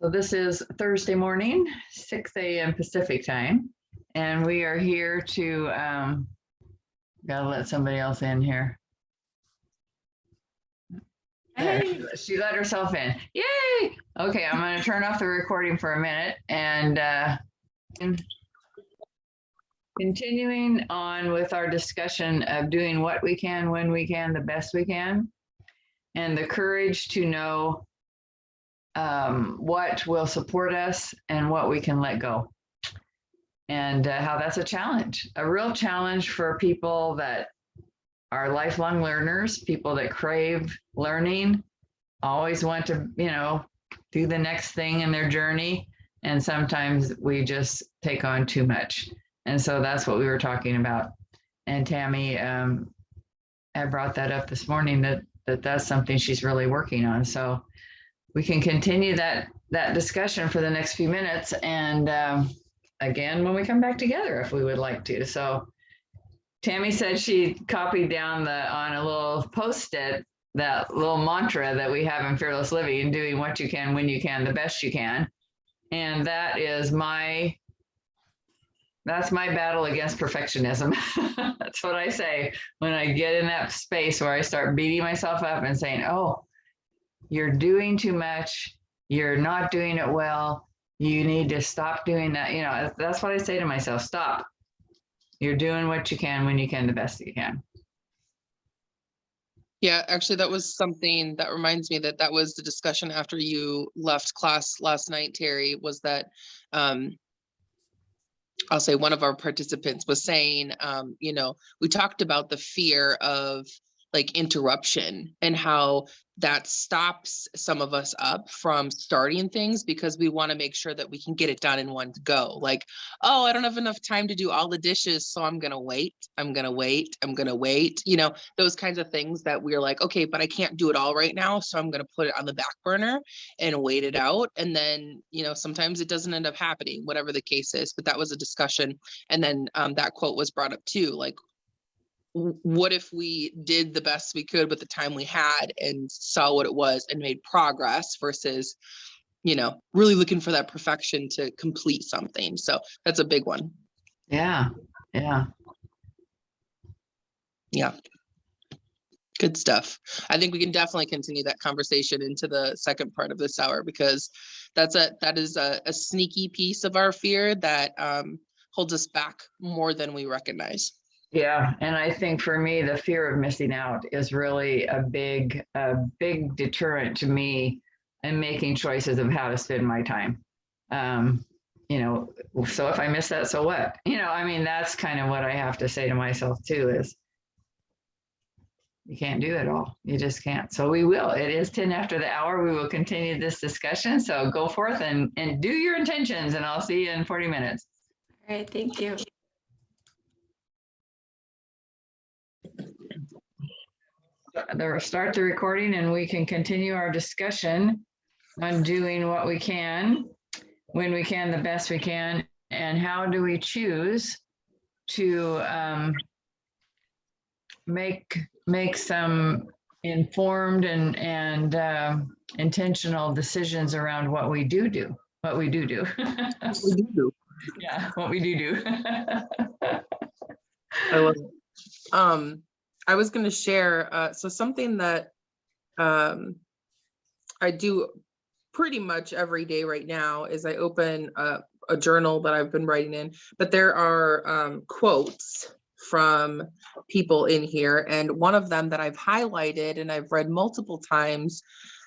So this is Thursday morning, 6 a.m. Pacific time, and we are here to, gotta let somebody else in here. There, she let herself in. Yay! Okay, I'm going to turn off the recording for a minute and continuing on with our discussion of doing what we can, when we can, the best we can, and the courage to know what will support us and what we can let go. And how that's a challenge, a real challenge for people that are lifelong learners, people that crave learning, always want to, do the next thing in their journey. And sometimes we just take on too much. And so that's what we were talking about. And Tammy I brought that up this morning, that's something she's really working on. So we can continue that discussion for the next few minutes. And again, when we come back together, if we would like to. So Tammy said she copied down on a little Post-it, that little mantra that we have in Fearless Living, doing what you can, when you can, the best you can. And that's my battle against perfectionism. That's what I say when I get in that space where I start beating myself up and saying, oh, you're doing too much. You're not doing it well. You need to stop doing that. That's what I say to myself. Stop. You're doing what you can, when you can, the best you can. Yeah, actually, that was something that reminds me that was the discussion after you left class last night, Terry, was that I'll say one of our participants was saying, we talked about the fear of like interruption and how that stops some of us up from starting things because we want to make sure that we can get it done in one go. Like, oh, I don't have enough time to do all the dishes, so I'm going to wait. Those kinds of things that we're like, okay, but I can't do it all right now. So I'm going to put it on the back burner and wait it out. And then, sometimes it doesn't end up happening, whatever the case is, but that was a discussion. And then that quote was brought up too, like, what if we did the best we could with the time we had and saw what it was and made progress versus, really looking for that perfection to complete something. So that's a big one. Yeah. Good stuff. I think we can definitely continue that conversation into the second part of this hour, because that is a sneaky piece of our fear that holds us back more than we recognize. Yeah, and I think for me, the fear of missing out is really a big deterrent to me in making choices of how to spend my time. So if I miss that, so what? That's kind of what I have to say to myself too, is you can't do it all. You just can't. So we will. It is 10 after the hour. We will continue this discussion. So go forth and do your intentions, and I'll see you in 40 minutes. All right, thank you. Start the recording and we can continue our discussion on doing what we can, when we can, the best we can, and how do we choose to make some informed and intentional decisions around what we do. Yeah, what we do. I love it. I was going to share, so something that I do pretty much every day right now is I open a journal that I've been writing in, but there are quotes from people in here. And one of them that I've highlighted and I've read multiple times,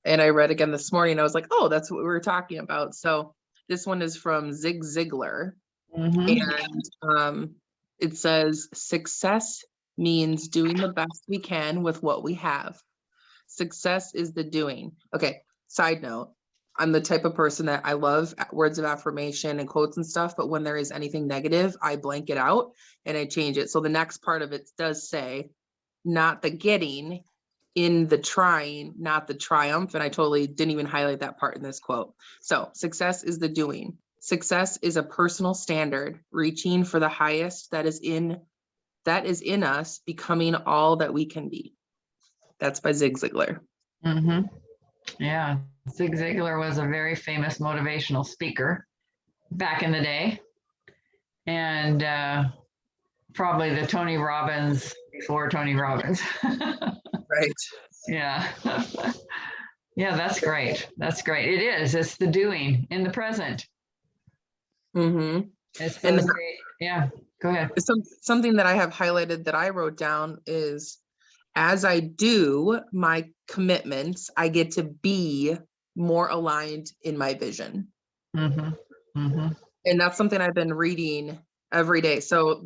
and I read again this morning, I was like, oh, that's what we were talking about. So this one is from Zig Ziglar. And it says, success means doing the best we can with what we have. Success is the doing. Okay, side note, I'm the type of person that I love words of affirmation and quotes and stuff, but when there is anything negative, I blank it out and I change it. So the next part of it does say, not the getting, in the trying, not the triumph. And I totally didn't even highlight that part in this quote. So success is the doing. Success is a personal standard, reaching for the highest that is in us, becoming all that we can be. That's by Zig Ziglar. Yeah. Zig Ziglar was a very famous motivational speaker back in the day. And probably the Tony Robbins before Tony Robbins. Right. Yeah. Yeah, that's great. That's great. It is. It's the doing in the present. Mm-hmm. It's And those great. Yeah. Go ahead. something that I have highlighted that I wrote down is, as I do my commitments, I get to be more aligned in my vision. Mm-hmm. Mm-hmm. And that's something I've been reading every day. So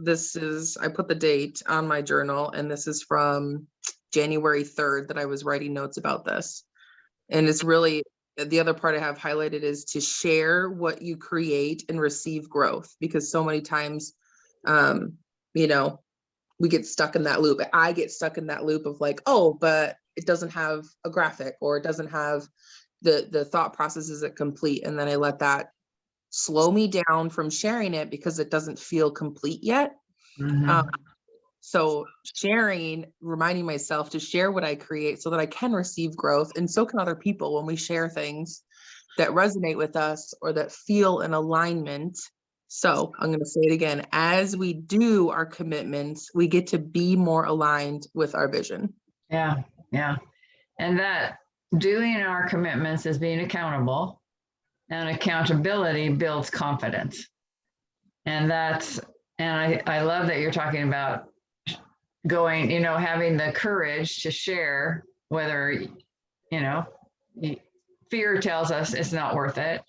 I put the date on my journal, and this is from January 3rd that I was writing notes about this. And it's really, the other part I have highlighted is to share what you create and receive growth, because so many times, you know, we get stuck in that loop. I get stuck in that loop of like, oh, but it doesn't have a graphic, or it doesn't have the thought process isn't complete. And then I let that slow me down from sharing it because it doesn't feel complete yet. Mm-hmm. So sharing, reminding myself to share what I create so that I can receive growth, and so can other people when we share things that resonate with us or that feel in alignment. So I'm going to say it again. As we do our commitments, we get to be more aligned with our vision. Yeah. Yeah. And that doing our commitments is being accountable, and accountability builds confidence. And I love that you're talking about going, having the courage to share, whether, fear tells us it's not worth it.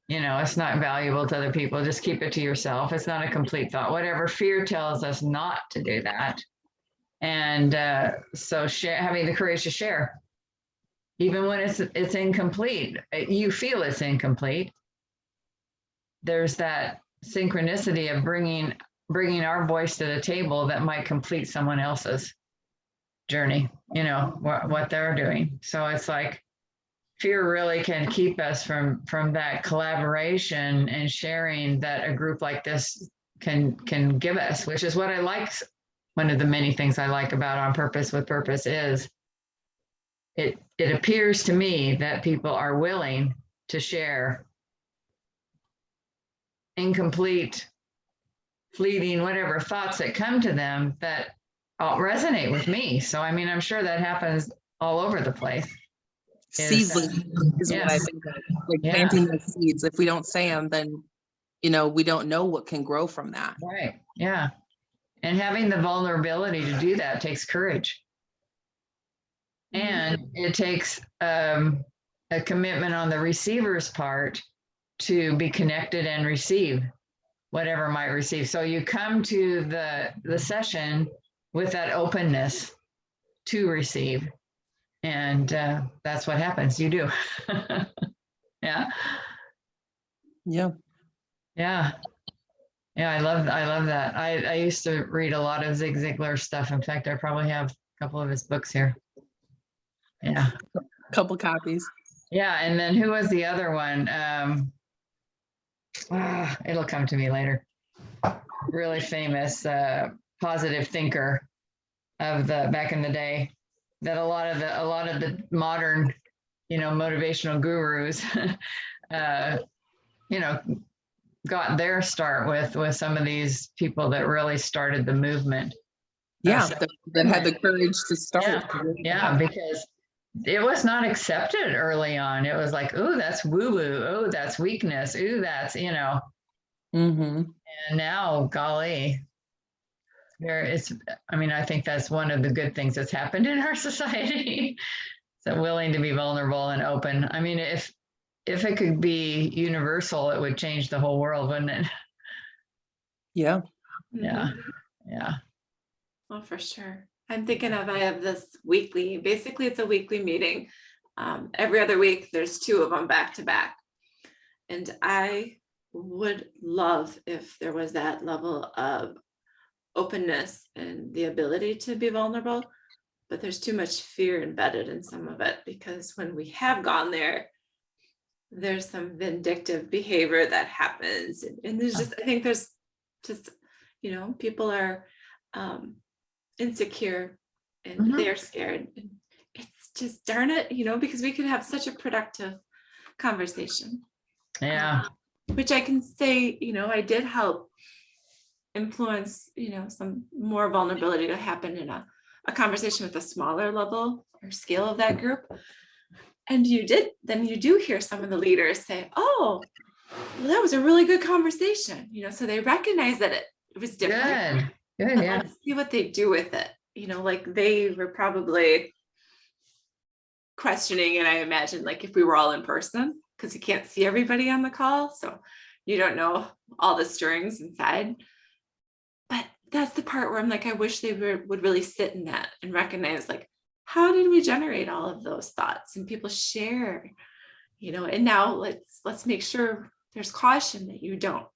It's not valuable to other people. Just keep it to yourself. It's not a complete thought. Whatever fear tells us not to do that. And so having the courage to share, even when it's incomplete, you feel it's incomplete. There's that synchronicity of bringing our voice to the table that might complete someone else's journey, what they're doing. So it's like fear really can keep us from that collaboration and sharing that a group like this can give us, which is what I like. One of the many things I like about On Purpose with Purpose is it appears to me that people are willing to share incomplete, fleeting, whatever thoughts that come to them that resonate with me. So, I mean, I'm sure that happens all over the place. Seedling is what I think of, like planting the seeds. If we don't say them, then, we don't know what can grow from that. Right. Yeah. And having the vulnerability to do that takes courage. And it takes a commitment on the receiver's part to be connected and receive whatever might receive. So you come to the session with that openness to receive. And that's what happens. You do. Yeah. Yeah. Yeah. Yeah. I love that. I used to read a lot of Zig Ziglar stuff. In fact, I probably have a couple of his books here. Yeah. Couple copies. Yeah. And then who was the other one? It'll come to me later. Really famous positive thinker of the back in the day, that a lot of the modern, motivational gurus, got their start with some of these people that really started the movement. Yeah, that had the courage to start. Yeah, because it was not accepted early on. It was like, oh, that's woo-woo. Oh, that's weakness. Ooh, that's, Mm-hmm. And now, golly, I think that's one of the good things that's happened in our society. So willing to be vulnerable and open. I mean, if it could be universal, it would change the whole world, wouldn't it? Yeah. Yeah. Yeah. Well, for sure. I'm thinking I have this basically it's a weekly meeting. Every other week, there's 2 of them back to back. And I would love if there was that level of openness and the ability to be vulnerable, but there's too much fear embedded in some of it, because when we have gone there, there's some vindictive behavior that happens. And there's I think there's just, people are insecure and they're scared. And it's just darn it, because we could have such a productive conversation. Yeah. Which I can say, I did help influence, some more vulnerability to happen in a conversation with a smaller level or scale of that group. And you do hear some of the leaders say, oh, well, that was a really good conversation, so they recognize that it was different. Good. But Yeah. let's see what they do with it. Like they were probably questioning, and I imagine like if we were all in person, because you can't see everybody on the call, so you don't know all the stirrings inside. But that's the part where I'm like, I wish they would really sit in that and recognize, like, how did we generate all of those thoughts? And people share, and now let's make sure there's caution that you don't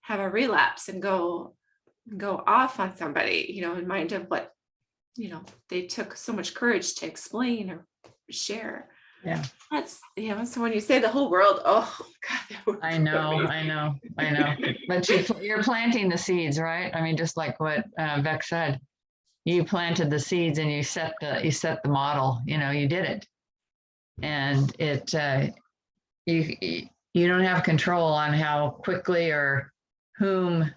have a relapse and go off on somebody, in mind of what, they took so much courage to explain or share. Yeah. That's, so when you say the whole world, oh God, that would I be know. amazing. But you're planting the seeds, right? I mean, just like what Beck said, you planted the seeds and you set the model. You did it, and you don't have control on how quickly or whom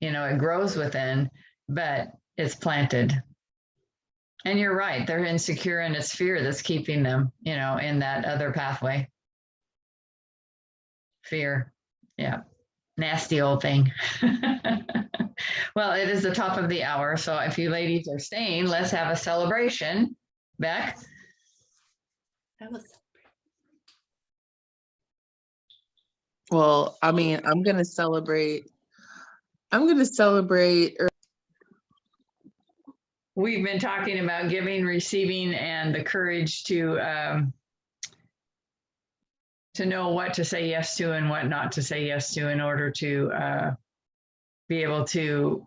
it grows within, but it's planted. And you're right, they're insecure, and it's fear that's keeping them, in that other pathway. Fear. Yeah. Nasty old thing. Well, it is the top of the hour. So if you ladies are staying, let's have a celebration. Beck? That was Well, I mean, I'm going to celebrate. We've been talking about giving, receiving, and the courage to know what to say yes to and what not to say yes to in order to be able to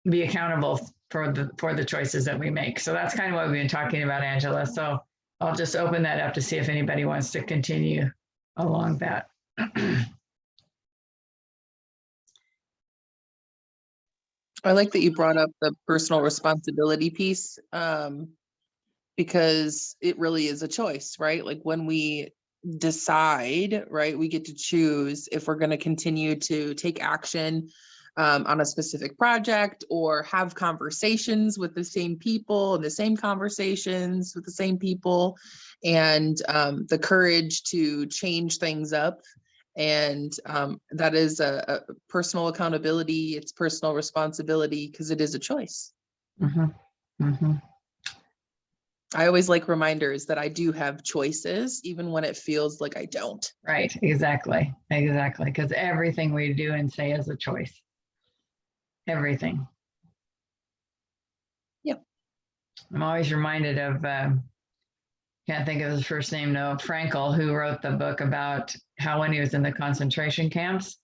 be accountable for the choices that we make. So that's kind of what we've been talking about, Angela. So I'll just open that up to see if anybody wants to continue along that. I like that you brought up the personal responsibility piece, because it really is a choice, right? Like when we decide, right, we get to choose if we're going to continue to take action on a specific project or have conversations with the same people and the same conversations with the same people, and the courage to change things up. And that is a personal accountability. It's personal responsibility because it is a choice. Mm-hmm. Mm-hmm. I always like reminders that I do have choices, even when it feels like I don't. Right. Exactly. Because everything we do and say is a choice. Everything. Yep. I'm always reminded of, can't think of his first name, no, Frankl, who wrote the book about how when he was in the concentration camps,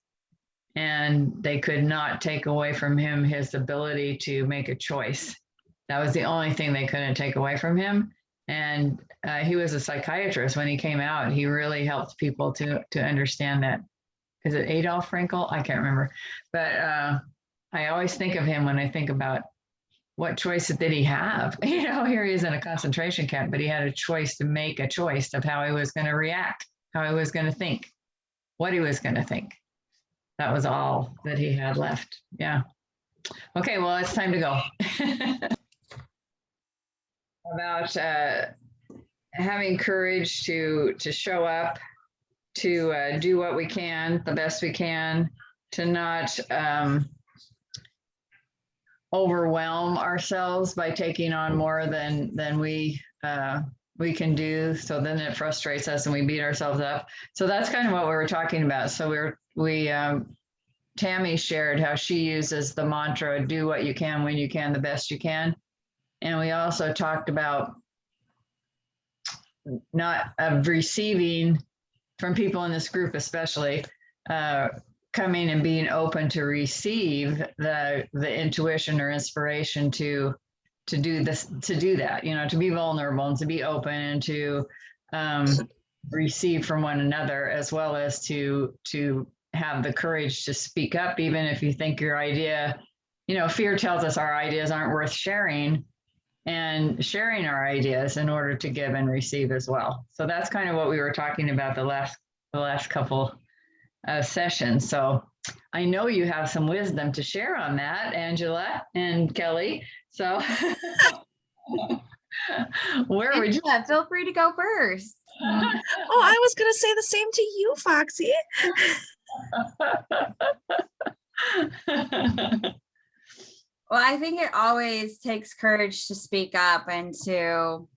and they could not take away from him his ability to make a choice. That was the only thing they couldn't take away from him. And he was a psychiatrist when he came out. He really helped people to understand that. Is it Adolf Frankl? I can't remember. But I always think of him when I think about what choice did he have? Here he is in a concentration camp, but he had a choice to make a choice of how he was going to react, how he was going to think, what he was going to think. That was all that he had left. Yeah. Okay, well, it's time to go. About having courage to show up, to do what we can, the best we can, to not overwhelm ourselves by taking on more than we can do. So then it frustrates us and we beat ourselves up. So that's kind of what we were talking about. So Tammy shared how she uses the mantra, do what you can, when you can, the best you can. And we also talked about not receiving from people in this group, especially coming and being open to receive the intuition or inspiration to do this, to do that, to be vulnerable and to be open and to receive from one another, as well as to have the courage to speak up, even if you think your idea, fear tells us our ideas aren't worth sharing. and sharing our ideas in order to give and receive as well. So that's kind of what we were talking about the last couple sessions. So I know you have some wisdom to share on that, Angela and Kelly. So where would you? Angela, feel free to go first. Oh, I was going to say the same to you, Foxy. Well, I think it always takes courage to speak up and to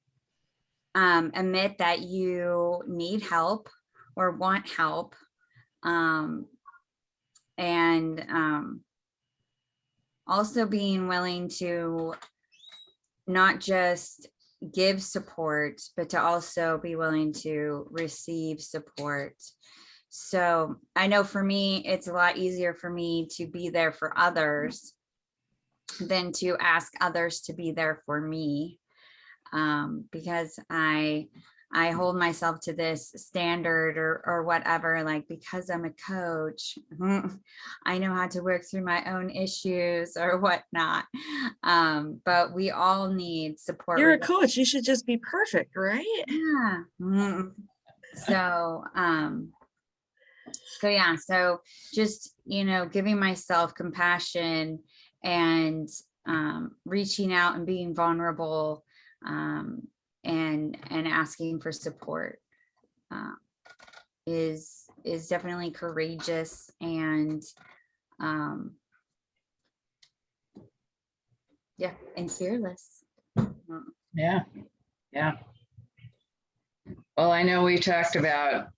admit that you need help or want help. Also being willing to not just give support, but to also be willing to receive support. So I know for me, it's a lot easier for me to be there for others than to ask others to be there for me, because I hold myself to this standard or whatever, like, because I'm a coach, I know how to work through my own issues or whatnot. But we all need support. You're a coach. You should just be perfect, right? Yeah. So yeah, so just, giving myself compassion and reaching out and being vulnerable, and asking for support is definitely courageous and and fearless. Yeah. Well, I know we talked about,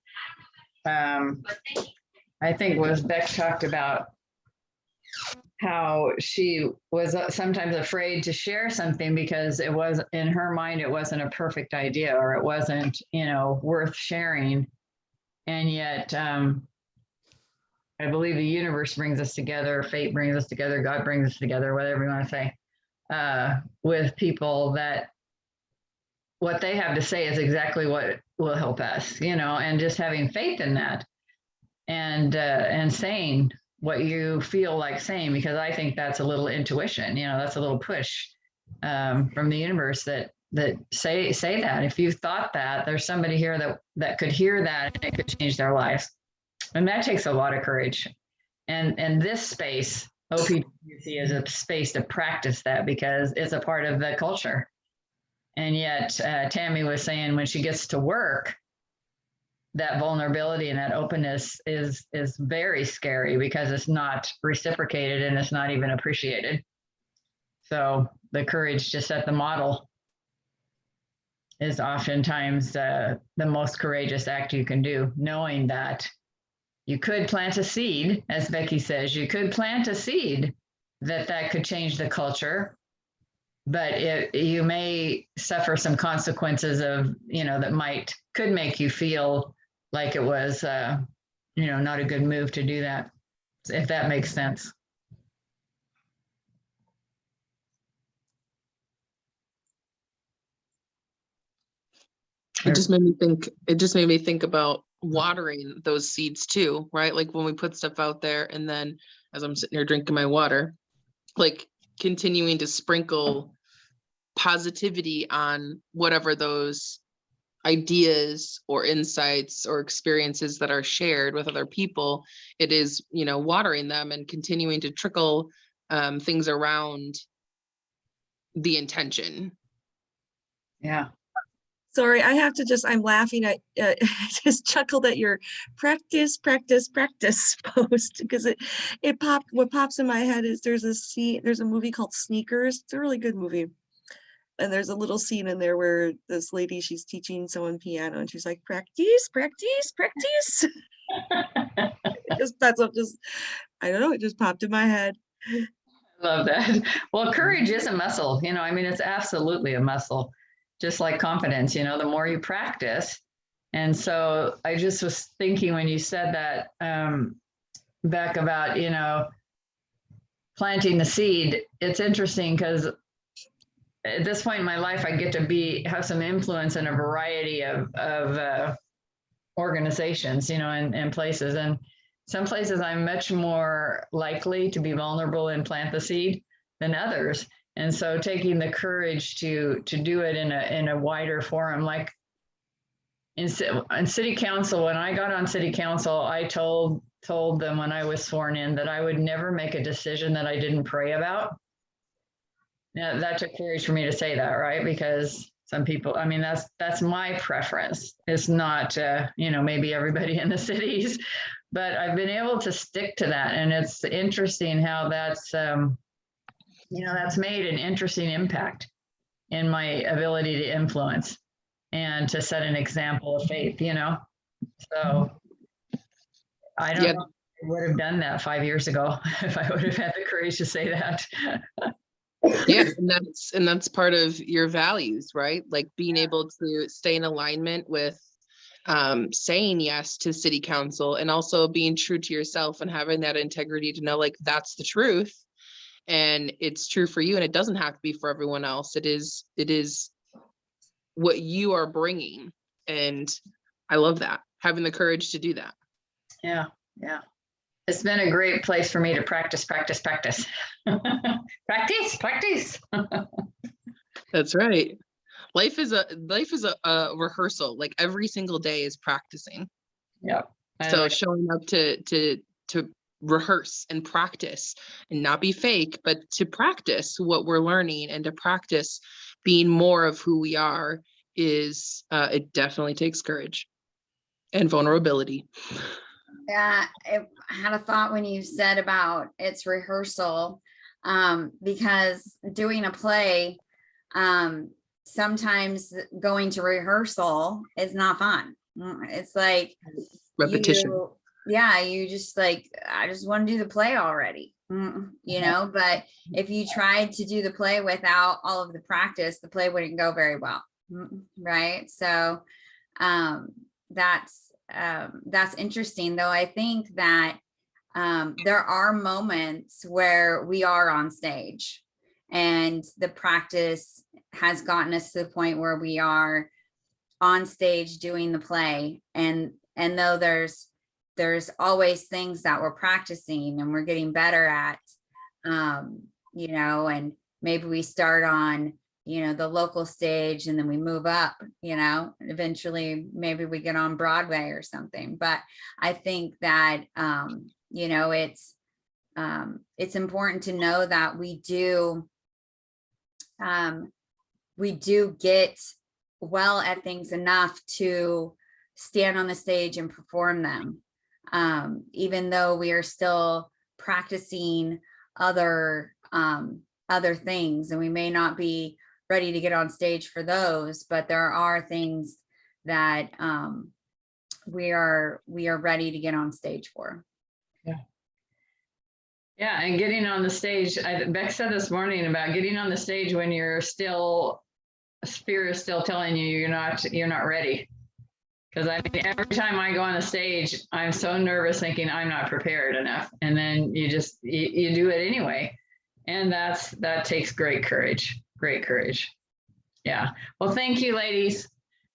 I think it was Beck talked about how she was sometimes afraid to share something because it was, in her mind, it wasn't a perfect idea, or it wasn't, worth sharing. And yet, I believe the universe brings us together, fate brings us together, God brings us together, whatever you want to say, with people that what they have to say is exactly what will help us, and just having faith in that, and saying what you feel like saying, because I think that's a little intuition, that's a little push from the universe that say that if you thought that, there's somebody here that could hear that and it could change their lives. And that takes a lot of courage. And this space, OPWC, is a space to practice that because it's a part of the culture. And yet Tammy was saying when she gets to work, that vulnerability and that openness is very scary because it's not reciprocated and it's not even appreciated. So the courage to set the model is oftentimes the most courageous act you can do, knowing that you could plant a seed, as Becky says, you could plant a seed that could change the culture, but you may suffer some consequences of, that could make you feel like it was, not a good move to do that, if that makes sense. It just made me think about watering those seeds too, right? Like when we put stuff out there and then as I'm sitting here drinking my water, like continuing to sprinkle positivity on whatever those ideas or insights or experiences that are shared with other people. It is, watering them and continuing to trickle things around the intention. Yeah. Sorry, I have to I'm laughing at, I just chuckled at your practice post because what pops in my head is there's a movie called Sneakers. It's a really good movie. And there's a little scene in there where this lady, she's teaching someone piano and she's like, practice. I don't know, it just popped in my head. Love that. Well, courage is a muscle, it's absolutely a muscle, just like confidence, the more you practice. And so I just was thinking when you said that, Beck, about, planting the seed, it's interesting because at this point in my life, I get to have some influence in a variety of organizations, and places. And some places I'm much more likely to be vulnerable and plant the seed than others. And so taking the courage to do it in a wider forum, like in city council, when I got on city council, I told them when I was sworn in that I would never make a decision that I didn't pray about. Now, that took courage for me to say that, right? Because some people, I mean, that's my preference. It's not, maybe everybody in the cities, but I've been able to stick to that. And it's interesting how that's, that's made an interesting impact in my ability to influence and to set an example of faith, So I don't know if I would have done that 5 years ago if I would have had the courage to say that. Yeah, and that's part of your values, right? Like being able to stay in alignment with saying yes to city council, and also being true to yourself and having that integrity to know like that's the truth and it's true for you, and it doesn't have to be for everyone else. It is what you are bringing, and I love that, having the courage to do that. Yeah. It's been a great place for me to practice. practice. That's right. Life is a rehearsal. Like every single day is practicing. Yeah. So showing up to rehearse and practice and not be fake, but to practice what we're learning and to practice being more of who we are is it definitely takes courage and vulnerability. Yeah, I had a thought when you said about its rehearsal, because doing a play, sometimes going to rehearsal is not fun. It's like Repetition. you just like, I just want to do the play already, but if you tried to do the play without all of the practice, the play wouldn't go very well. Right. So that's interesting, though. I think that there are moments where we are on stage and the practice has gotten us to the point where we are on stage doing the play. And though there's always things that we're practicing and we're getting better at, and maybe we start on, the local stage and then we move up, eventually maybe we get on Broadway or something. But I think that, it's important to know that we do get well at things enough to stand on the stage and perform them, even though we are still practicing other things, and we may not be ready to get on stage for those, but there are things that we are ready to get on stage for. Yeah, and getting on the stage, Beck said this morning about getting on the stage when you're still, spirit is still telling you you're not ready. Because I mean, every time I go on the stage, I'm so nervous thinking I'm not prepared enough. And then you do it anyway. And that takes great courage. Yeah. Well, thank you, ladies,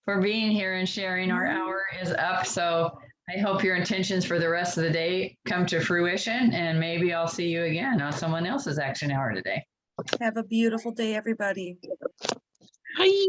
for being here and sharing. Our hour is up. So I hope your intentions for the rest of the day come to fruition, and maybe I'll see you again on someone else's action hour today. Have a beautiful day, everybody. Bye.